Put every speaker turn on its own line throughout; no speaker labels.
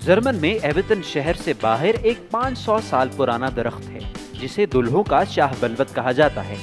German में एविटन शहर से बाहर एक 500 साल पुराना दरख्त है जिसे दुल्हों का शाह बलवत कहा जाता है।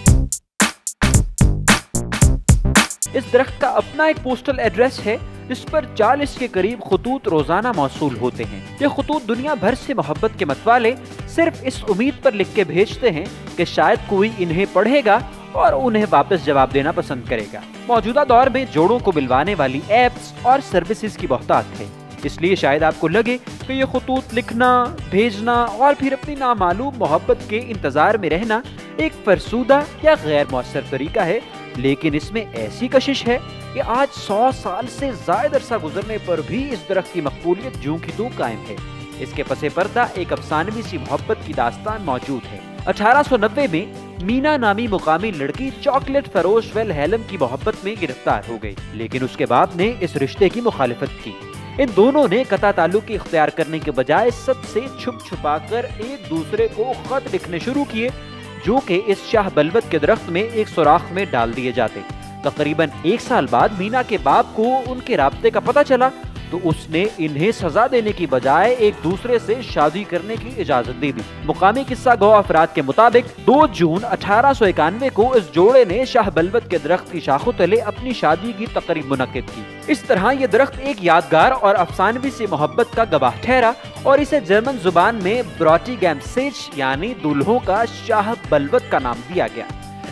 इस दरख्त का अपना एक पोस्टल एड्रेस है जिस पर 40 के करीब खतूत रोजाना मौसूल होते हैं। ये खतूत दुनिया भर से मोहब्बत के मतवाले सिर्फ इस उम्मीद पर लिख के भेजते हैं कि शायद कोई इन्हें पढ़ेगा और उन्हें वापस जवाब देना पसंद करेगा। मौजूदा दौर में जोड़ों को मिलवाने वाली एप्स और सर्विसेज की बहुतायत है, इसलिए शायद आपको लगे कि ये खतूत लिखना, भेजना और फिर अपनी नामालूम मोहब्बत के इंतजार में रहना एक फरसूदा या गैर मौसर तरीका है। लेकिन इसमें ऐसी कशिश है कि आज 100 साल से ज्यादा अरसा गुजरने पर भी इस दरख्त की मकबूलियत जूं की तूं कायम है। इसके पसे पर्दा एक अफसानवी सी मोहब्बत की दास्तान मौजूद है। 1890 में मीना नामी मुकामी लड़की चॉकलेट फरोश वेलहेलम की मोहब्बत में गिरफ्तार हो गई, लेकिन उसके बाप ने इस रिश्ते की मुखालिफत की। इन दोनों ने कता ताल्लुक इख्तियार करने के बजाय सबसे छुप छुपा कर एक दूसरे को खत लिखने शुरू किए, जो कि इस शाह बलवत के दरख्त में एक सुराख में डाल दिए जाते। तकरीबन 1 साल बाद मीना के बाप को उनके राब्ते का पता चला तो उसने इन्हें सजा देने की बजाय एक दूसरे से शादी करने की इजाजत दे दी। मुकामी किस्सा गो अफराद के मुताबिक 2 जून 1891 को इस जोड़े ने शाह बलवत के दरख्त की शाखों तले अपनी शादी की तकरीब मुनक्किद की। इस तरह ये दरख्त एक यादगार और अफसानवी सी मोहब्बत का गवाह ठहरा और इसे जर्मन जुबान में ब्रॉटिगैम्सेच यानी दुल्हों का शाह बलवत का नाम दिया गया।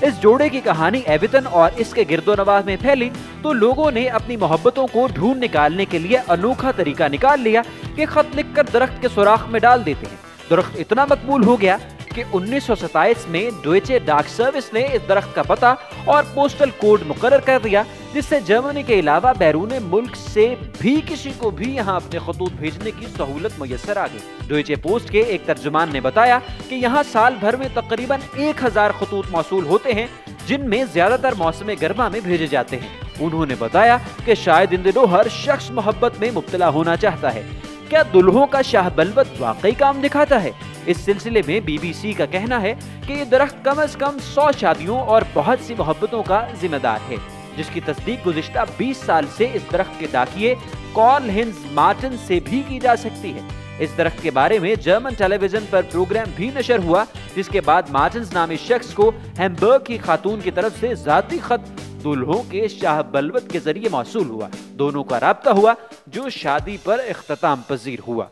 इस जोड़े की कहानी एविटन और इसके गिरदोनवाह में फैली तो लोगों ने अपनी मोहब्बतों को ढूंढ निकालने के लिए अनोखा तरीका निकाल लिया कि खत लिखकर दरख्त के सुराख में डाल देते हैं। दरख्त इतना मकबूल हो गया कि 1927 में डॉयचे डाक सर्विस ने इस दरख्त का पता और पोस्टल कोड मुकर्रर कर दिया, जिससे जर्मनी के अलावा बैरून मुल्क से भी किसी को भी यहाँ अपने खतूत भेजने की सहूलत मुयस्सर आ गई। डॉयचे पोस्ट के एक तर्जुमान ने बताया कि यहाँ साल भर में तकरीबन 1000 खतूत मौसूल होते हैं, जिनमें ज्यादातर मौसम गर्मा में भेजे जाते हैं। उन्होंने बताया कि शायद इन दिनों हर शख्स मोहब्बत में मुब्तला होना चाहता है। क्या दुल्हों का शाह बलवत वाकई काम दिखाता है? इस सिलसिले में BBC का कहना है कि ये दरख्त कम से कम 100 शादियों और बहुत सी मोहब्बतों का जिम्मेदार है, जिसकी तस्दीक गुज़िश्ता 20 साल से इस दरख्त के दाखिए कार्ल हिंज मार्टिन से भी की जा सकती है। इस दरख्त के बारे में जर्मन टेलीविजन पर प्रोग्राम भी नशर हुआ, जिसके बाद मार्टिन नामी शख्स को हैम्बर्ग की खातून की तरफ से जाती खत दुल्हों के शाह बलवत के जरिए मौसूल हुआ। दोनों का राब्ता हुआ जो शादी पर इख्तिताम पजीर हुआ।